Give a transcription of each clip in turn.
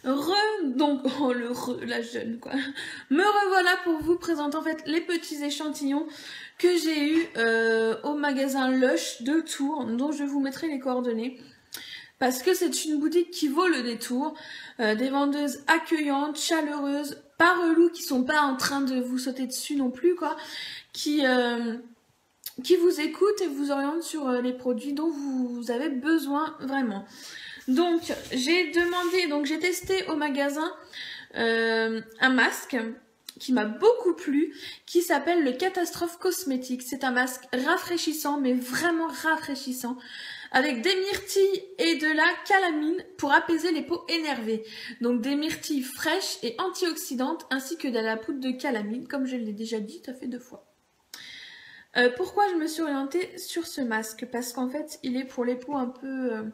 Donc, oh, la jeune, quoi. Me revoilà pour vous présenter, en fait, les petits échantillons que j'ai eu au magasin Lush de Tours, dont je vous mettrai les coordonnées. Parce que c'est une boutique qui vaut le détour. Des vendeuses accueillantes, chaleureuses, pas reloues, qui sont pas en train de vous sauter dessus non plus, quoi. Qui vous écoutent et vous orientent sur les produits dont vous avez besoin vraiment. Donc, j'ai testé au magasin un masque qui m'a beaucoup plu, qui s'appelle le Catastrophe Cosmétique. C'est un masque rafraîchissant, mais vraiment rafraîchissant, avec des myrtilles et de la calamine pour apaiser les peaux énervées. Donc des myrtilles fraîches et antioxydantes, ainsi que de la poudre de calamine, comme je l'ai déjà dit, ça fait 2 fois. Pourquoi je me suis orientée sur ce masque? Parce qu'en fait, il est pour les peaux un peu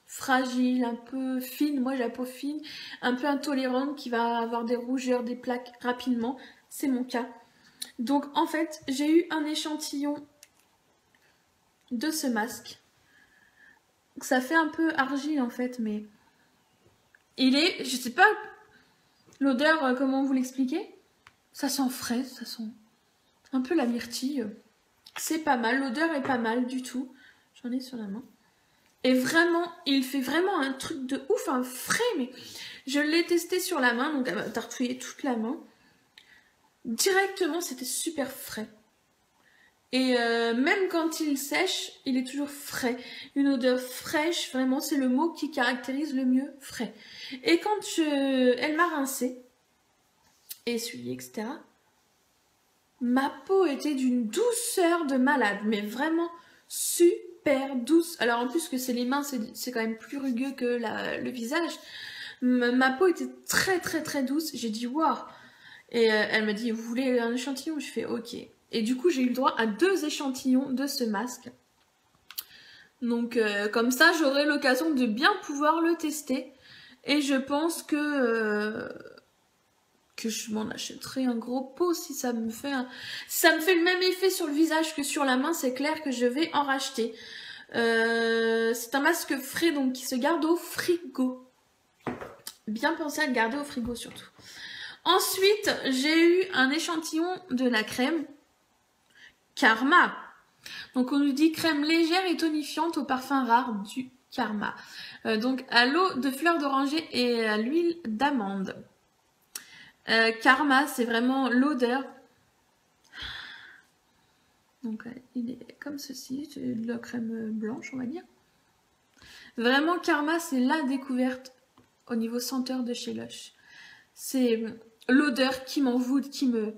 fragile, un peu fine, moi j'ai la peau fine, un peu intolérante, qui va avoir des rougeurs, des plaques rapidement, c'est mon cas. Donc en fait, j'ai eu un échantillon de ce masque. Ça fait un peu argile en fait, mais il est, je sais pas l'odeur, comment vous l'expliquer. Ça sent frais, ça sent un peu la myrtille. C'est pas mal, l'odeur est pas mal du tout. J'en ai sur la main. Et vraiment, il fait vraiment un truc de ouf, un frais, mais je l'ai testé sur la main, donc elle m'a tartouillé toute la main. Directement, c'était super frais. Et même quand il sèche, il est toujours frais. Une odeur fraîche, vraiment, c'est le mot qui caractérise le mieux, frais. Et quand elle m'a rincé, essuyé, etc., ma peau était d'une douceur de malade, mais vraiment super douce. Alors en plus que c'est les mains, c'est quand même plus rugueux que le visage. Ma peau était très très très douce. J'ai dit waouh. Et elle m'a dit vous voulez un échantillon? Je fais ok. Et du coup j'ai eu le droit à 2 échantillons de ce masque. Donc comme ça j'aurai l'occasion de bien pouvoir le tester. Et je pense que je m'en achèterai un gros pot si ça me fait le même effet sur le visage que sur la main, c'est clair que je vais en racheter. C'est un masque frais donc qui se garde au frigo. Bien pensé à le garder au frigo surtout. Ensuite, j'ai eu un échantillon de la crème Karma. Donc on nous dit crème légère et tonifiante au parfum rare du Karma. Donc à l'eau de fleurs d'oranger et à l'huile d'amande. Karma, c'est vraiment l'odeur. Donc il est comme ceci, c'est de la crème blanche on va dire. Vraiment Karma, c'est la découverte au niveau senteur de chez Lush. C'est l'odeur qui m'envoûte, que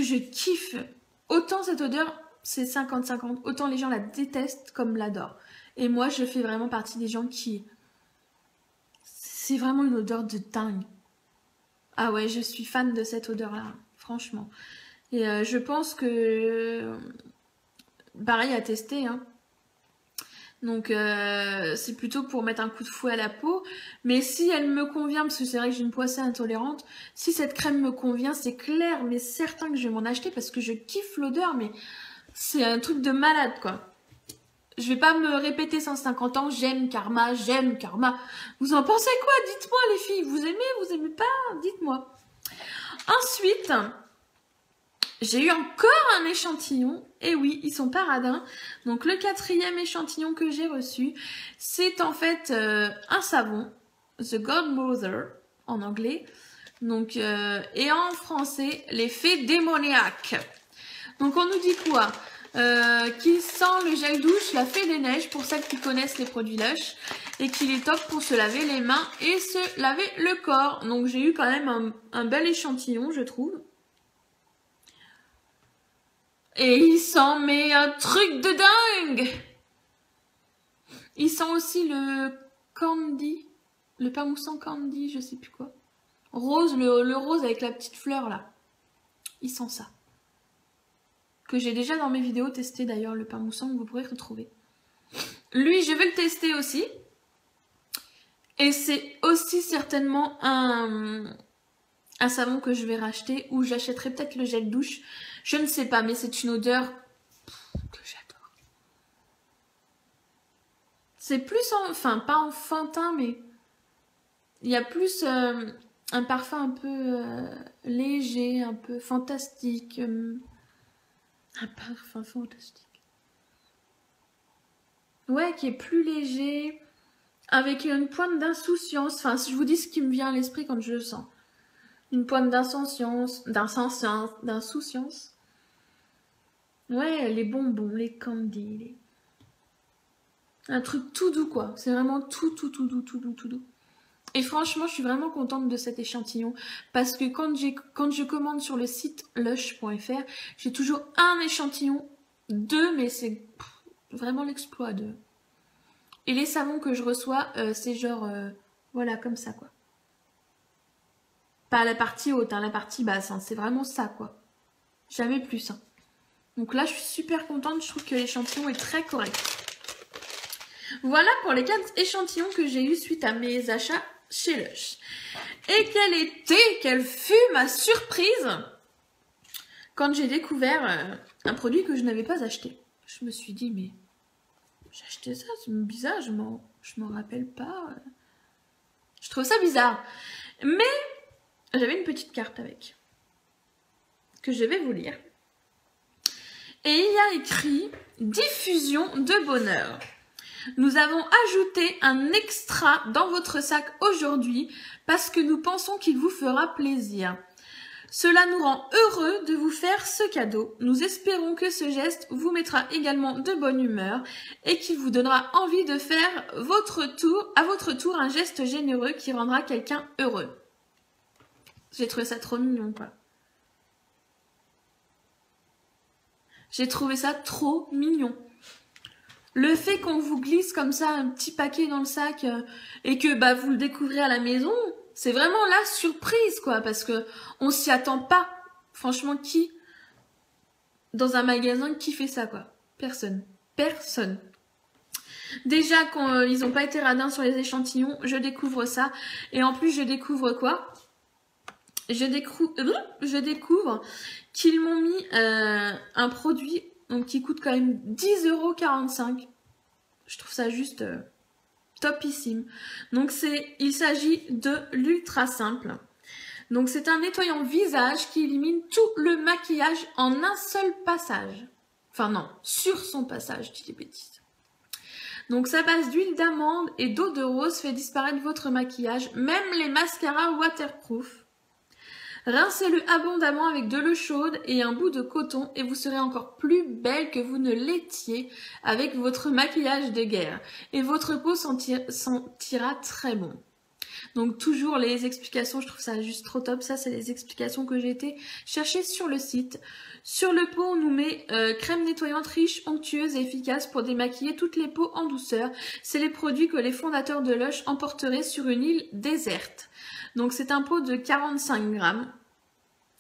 je kiffe. Autant cette odeur, c'est 50-50, autant les gens la détestent comme l'adorent. Et moi, je fais vraiment partie des gens qui... C'est vraiment une odeur de dingue. Ah ouais, je suis fan de cette odeur-là, franchement. Et je pense que... Pareil à tester, hein. Donc c'est plutôt pour mettre un coup de fouet à la peau. Mais si elle me convient, parce que c'est vrai que j'ai une peau assez intolérante, si cette crème me convient, c'est clair, mais certain que je vais m'en acheter parce que je kiffe l'odeur, mais c'est un truc de malade quoi. Je vais pas me répéter 150 ans, j'aime Karma, j'aime Karma. Vous en pensez quoi? Dites-moi les filles, vous aimez pas? Dites-moi. Ensuite... J'ai eu encore un échantillon, et oui, ils sont pas radins. Donc le 4e échantillon que j'ai reçu, c'est en fait un savon, The Godmother en anglais, donc et en français, les fées démoniaques. Donc on nous dit quoi? Qui sent le gel douche, la fée des neiges, pour celles qui connaissent les produits Lush, et qu'il est top pour se laver les mains et se laver le corps. Donc j'ai eu quand même un bel échantillon, je trouve. Et il sent, mais un truc de dingue! Il sent aussi le candy, le pain moussant candy, je sais plus quoi. Rose, le rose avec la petite fleur là. Il sent ça. Que j'ai déjà dans mes vidéos testé d'ailleurs, le pain moussant que vous pourrez retrouver. Lui, je vais le tester aussi. Et c'est aussi certainement un savon que je vais racheter, ou j'achèterai peut-être le gel douche. Je ne sais pas, mais c'est une odeur que j'adore. C'est plus, enfin pas enfantin, mais Il y a plus un parfum un peu léger, un peu fantastique. Un parfum fantastique. Ouais, qui est plus léger, avec une pointe d'insouciance. Enfin, si je vous dis ce qui me vient à l'esprit quand je le sens. Une pointe d'insouciance. Ouais, les bonbons, les candies. Un truc tout doux, quoi. C'est vraiment tout doux. Et franchement, je suis vraiment contente de cet échantillon parce que quand je commande sur le site lush.fr, j'ai toujours un échantillon, 2, mais c'est vraiment l'exploit de. Et les savons que je reçois, c'est genre, voilà, comme ça, quoi. Pas la partie haute, hein, la partie basse, hein, c'est vraiment ça, quoi. Jamais plus. Hein. Donc là, je suis super contente, je trouve que l'échantillon est très correct. Voilà pour les 4 échantillons que j'ai eu suite à mes achats chez Lush. Et quelle fut ma surprise quand j'ai découvert un produit que je n'avais pas acheté. Je me suis dit, mais j'ai acheté ça, c'est bizarre, je m'en rappelle pas. Je trouve ça bizarre. Mais j'avais une petite carte avec, que je vais vous lire. Et il y a écrit « Diffusion de bonheur ». Nous avons ajouté un extra dans votre sac aujourd'hui parce que nous pensons qu'il vous fera plaisir. Cela nous rend heureux de vous faire ce cadeau. Nous espérons que ce geste vous mettra également de bonne humeur et qu'il vous donnera envie de faire à votre tour un geste généreux qui rendra quelqu'un heureux. J'ai trouvé ça trop mignon, quoi. J'ai trouvé ça trop mignon. Le fait qu'on vous glisse comme ça un petit paquet dans le sac et que bah vous le découvrez à la maison, c'est vraiment la surprise, quoi, parce que on s'y attend pas. Franchement, qui dans un magasin qui fait ça, quoi? Personne. Personne. Déjà, quand ils n'ont pas été radins sur les échantillons, je découvre ça. Et en plus, je découvre quoi? Je découvre qu'ils m'ont mis un produit donc, qui coûte quand même 10,45 €. Je trouve ça juste topissime. Donc il s'agit de l'Ultra Simple. Donc c'est un nettoyant visage qui élimine tout le maquillage en un seul passage. Enfin non, sur son passage, je dis des bêtises. Donc sa base d'huile d'amande et d'eau de rose fait disparaître votre maquillage, même les mascaras waterproof. Rincez-le abondamment avec de l'eau chaude et un bout de coton et vous serez encore plus belle que vous ne l'étiez avec votre maquillage de guerre. Et votre peau sentira très bon. Donc toujours les explications, je trouve ça juste trop top. Ça, c'est les explications que j'ai été chercher sur le site. Sur le pot, on nous met crème nettoyante riche, onctueuse et efficace pour démaquiller toutes les peaux en douceur. C'est les produits que les fondateurs de Lush emporteraient sur une île déserte. Donc c'est un pot de 45 grammes.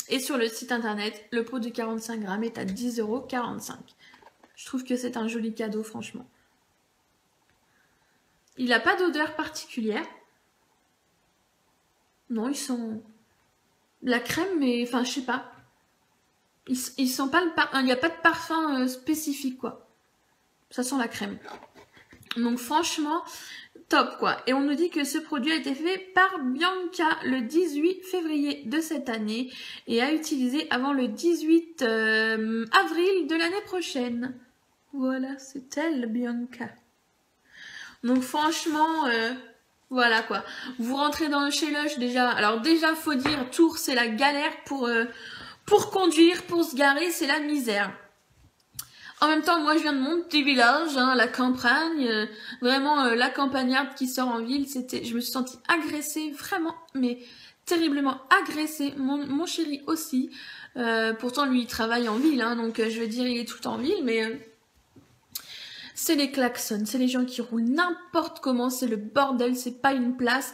Et sur le site internet, le pot de 45 grammes est à 10,45 €. Je trouve que c'est un joli cadeau, franchement. Il n'a pas d'odeur particulière. Non, ils sont... La crème, mais... Enfin, je sais pas. Ils sentent pas le parfum. Il n'y a pas de parfum spécifique, quoi. Ça sent la crème. Donc, franchement... Top, quoi. Et on nous dit que ce produit a été fait par Bianca le 18 février de cette année et à utiliser avant le 18 avril de l'année prochaine. Voilà, c'est elle, Bianca. Donc franchement, voilà quoi. Vous rentrez dans le chez Lush déjà. Alors déjà, faut dire, Tours, c'est la galère pour conduire, pour se garer, c'est la misère. En même temps, moi, je viens de mon petit village, hein, la campagne, vraiment la campagnarde qui sort en ville. Je me suis sentie agressée, vraiment, mais terriblement agressée. Mon chéri aussi. Pourtant, lui, il travaille en ville, hein, donc je veux dire, il est tout le temps en ville, mais c'est les klaxons, c'est les gens qui roulent n'importe comment, c'est le bordel, c'est pas une place.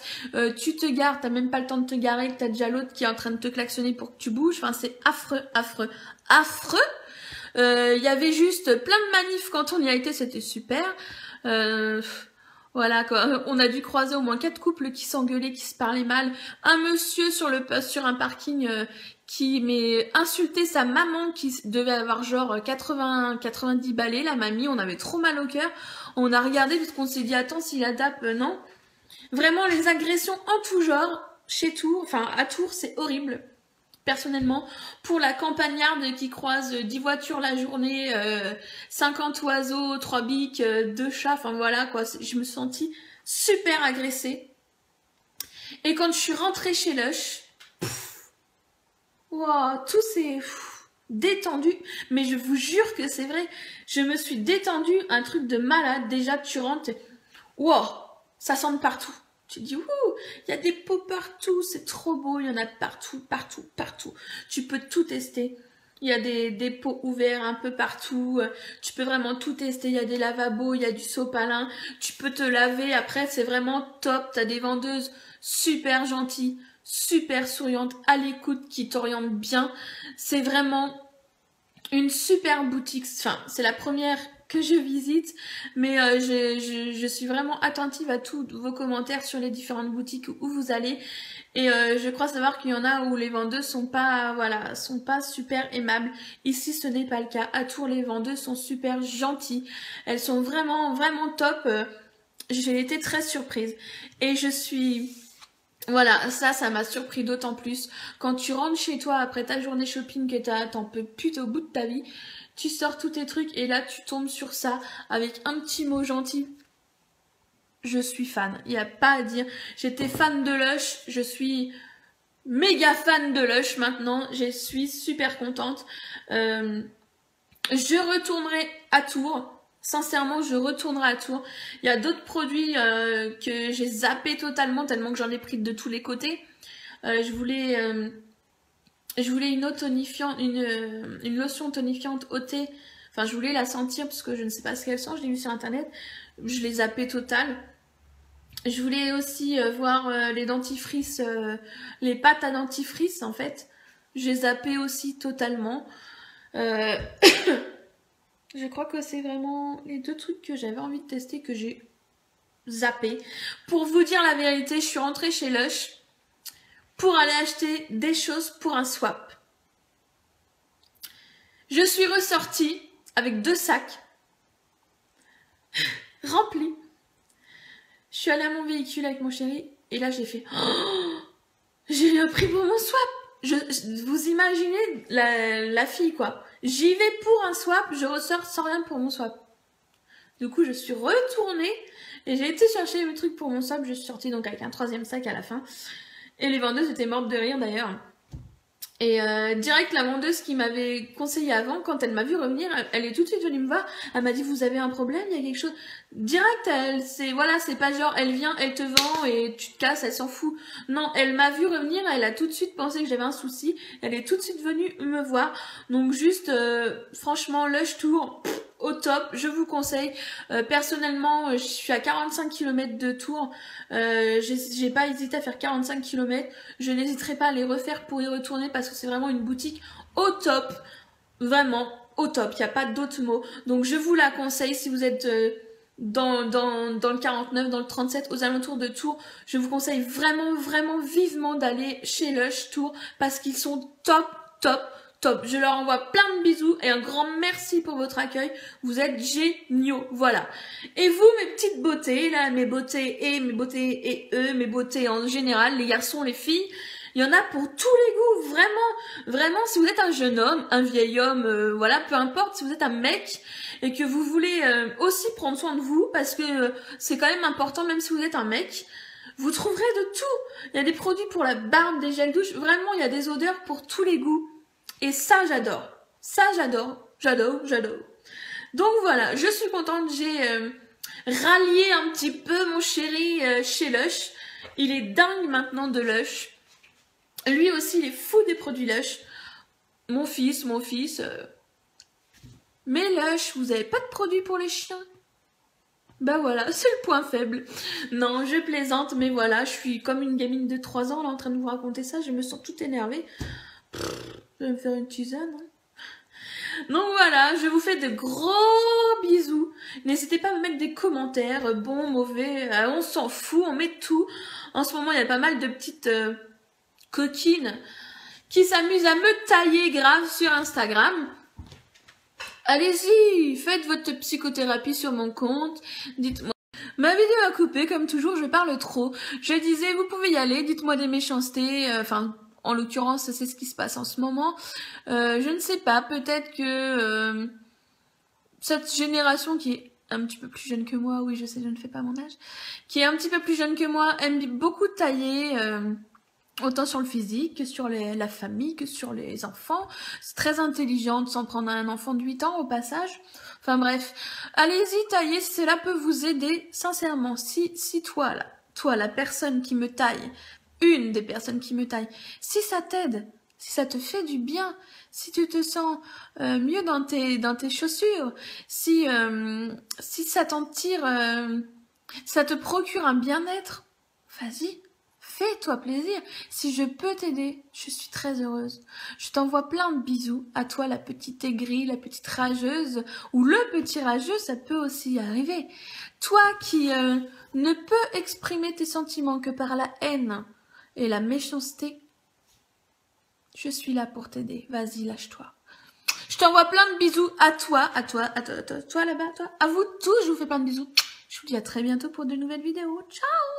Tu te gares, t'as même pas le temps de te garer, t'as déjà l'autre qui est en train de te klaxonner pour que tu bouges. Enfin, c'est affreux, affreux, affreux. Il y avait juste plein de manifs quand on y a été, c'était super. Voilà quoi, on a dû croiser au moins 4 couples qui s'engueulaient, qui se parlaient mal. Un monsieur sur un parking qui insulté sa maman qui devait avoir genre 90 balais, la mamie. On avait trop mal au cœur. On a regardé parce qu'on s'est dit attends, si la tape, non. Vraiment, les agressions en tout genre, chez Tours, enfin à Tours, c'est horrible. Personnellement, pour la campagnarde qui croise 10 voitures la journée, 50 oiseaux, 3 biques, 2 chats, enfin voilà quoi, je me suis sentie super agressée. Et quand je suis rentrée chez Lush, wow, tout s'est détendu, mais je vous jure que c'est vrai, je me suis détendue, un truc de malade. Déjà, tu rentres, wow, ça sent de partout. Tu te dis, ouh, il y a des pots partout, c'est trop beau, il y en a partout, partout, partout. Tu peux tout tester. Il y a des pots ouverts un peu partout. Tu peux vraiment tout tester. Il y a des lavabos, il y a du sopalin. Tu peux te laver. Après, c'est vraiment top. Tu as des vendeuses super gentilles, super souriantes, à l'écoute, qui t'orientent bien. C'est vraiment une super boutique. Enfin, c'est la première que je visite, mais je suis vraiment attentive à tous vos commentaires sur les différentes boutiques où vous allez. Et je crois savoir qu'il y en a où les vendeuses sont pas, voilà, sont pas super aimables. Ici, ce n'est pas le cas. À Tours, les vendeuses sont super gentilles. Elles sont vraiment, vraiment top. J'ai été très surprise. Et je suis... Voilà, ça m'a surpris d'autant plus. Quand tu rentres chez toi après ta journée shopping que t'en peux plus au bout de ta vie, tu sors tous tes trucs et là tu tombes sur ça avec un petit mot gentil. Je suis fan, il n'y a pas à dire. J'étais fan de Lush, je suis méga fan de Lush maintenant. Je suis super contente. Je retournerai à Tours. Sincèrement, je retournerai à Tours. Il y a d'autres produits que j'ai zappé totalement, tellement que j'en ai pris de tous les côtés. Je voulais une eau tonifiante, une lotion tonifiante au thé. Enfin, je voulais la sentir parce que je ne sais pas ce qu'elle sent. Je l'ai vu sur internet. Je l'ai zappé total. Je voulais aussi voir les dentifrices, les pâtes à dentifrice en fait. J'ai zappé aussi totalement. Je crois que c'est vraiment les deux trucs que j'avais envie de tester que j'ai zappé. Pour vous dire la vérité, je suis rentrée chez Lush pour aller acheter des choses pour un swap. Je suis ressortie avec 2 sacs remplis. Je suis allée à mon véhicule avec mon chéri et là j'ai fait oh, j'ai eu un prix pour mon swap. Vous imaginez la fille quoi. J'y vais pour un swap, je ressors sans rien pour mon swap. Du coup je suis retournée et j'ai été chercher mes trucs pour mon swap. Je suis sortie donc avec un 3e sac à la fin. Et les vendeuses étaient mortes de rire d'ailleurs. Et direct la vendeuse qui m'avait conseillé avant, quand elle m'a vu revenir, elle est tout de suite venue me voir. Elle m'a dit vous avez un problème, il y a quelque chose. Direct, c'est pas genre elle vient, elle te vend et tu te casses, elle s'en fout. Non, elle m'a vu revenir, elle a tout de suite pensé que j'avais un souci. Elle est tout de suite venue me voir. Donc juste, franchement, Lush Tours, au top, je vous conseille. Personnellement, je suis à 45 km de Tours. J'ai pas hésité à faire 45 km. Je n'hésiterai pas à les refaire pour y retourner parce que c'est vraiment une boutique au top. Vraiment au top. Il n'y a pas d'autres mots. Donc je vous la conseille si vous êtes dans le 49, dans le 37, aux alentours de Tours. Je vous conseille vraiment, vraiment vivement d'aller chez Lush Tours parce qu'ils sont top, top. Top, je leur envoie plein de bisous et un grand merci pour votre accueil. Vous êtes géniaux, voilà. Et vous, mes petites beautés, là, mes beautés et mes beautés en général, les garçons, les filles, il y en a pour tous les goûts, vraiment, vraiment. Si vous êtes un jeune homme, un vieil homme, voilà, peu importe. Si vous êtes un mec et que vous voulez aussi prendre soin de vous, parce que c'est quand même important, même si vous êtes un mec. Vous trouverez de tout. Il y a des produits pour la barbe, des gels douche. Vraiment, il y a des odeurs pour tous les goûts. Et ça, j'adore. Ça, j'adore. J'adore, j'adore. Donc voilà, je suis contente. J'ai rallié un petit peu mon chéri chez Lush. Il est dingue maintenant de Lush. Lui aussi, il est fou des produits Lush. Mon fils. Mais Lush, vous avez pas de produits pour les chiens? Bah voilà, c'est le point faible. Non, je plaisante, mais voilà, je suis comme une gamine de 3 ans là en train de vous raconter ça. Je me sens toute énervée. Je vais me faire une tisane. Donc voilà, je vous fais de gros bisous. N'hésitez pas à me mettre des commentaires, bon, mauvais, on s'en fout, on met tout. En ce moment, il y a pas mal de petites coquines qui s'amusent à me tailler grave sur Instagram. Allez-y, faites votre psychothérapie sur mon compte. Dites-moi Ma vidéo a coupé, comme toujours, je parle trop. Je disais, vous pouvez y aller, dites-moi des méchancetés, enfin... En l'occurrence, c'est ce qui se passe en ce moment. Je ne sais pas, peut-être que cette génération qui est un petit peu plus jeune que moi, oui je sais, je ne fais pas mon âge, qui est un petit peu plus jeune que moi, aime beaucoup tailler, autant sur le physique que sur la famille, que sur les enfants. C'est très intelligent de s'en prendre à un enfant de 8 ans au passage. Enfin bref, allez-y tailler, cela peut vous aider sincèrement. Si toi là, toi la personne qui me taille, une des personnes qui me taille, si ça t'aide, si ça te fait du bien, si tu te sens mieux dans tes chaussures, si ça t'en tire, ça te procure un bien-être, vas-y, fais-toi plaisir. Si je peux t'aider, je suis très heureuse. Je t'envoie plein de bisous. À toi la petite aigrie, la petite rageuse, ou le petit rageux, ça peut aussi arriver. Toi qui ne peux exprimer tes sentiments que par la haine et la méchanceté, je suis là pour t'aider. Vas-y, lâche-toi. Je t'envoie plein de bisous à toi là-bas, toi. À vous tous, je vous fais plein de bisous. Je vous dis à très bientôt pour de nouvelles vidéos. Ciao!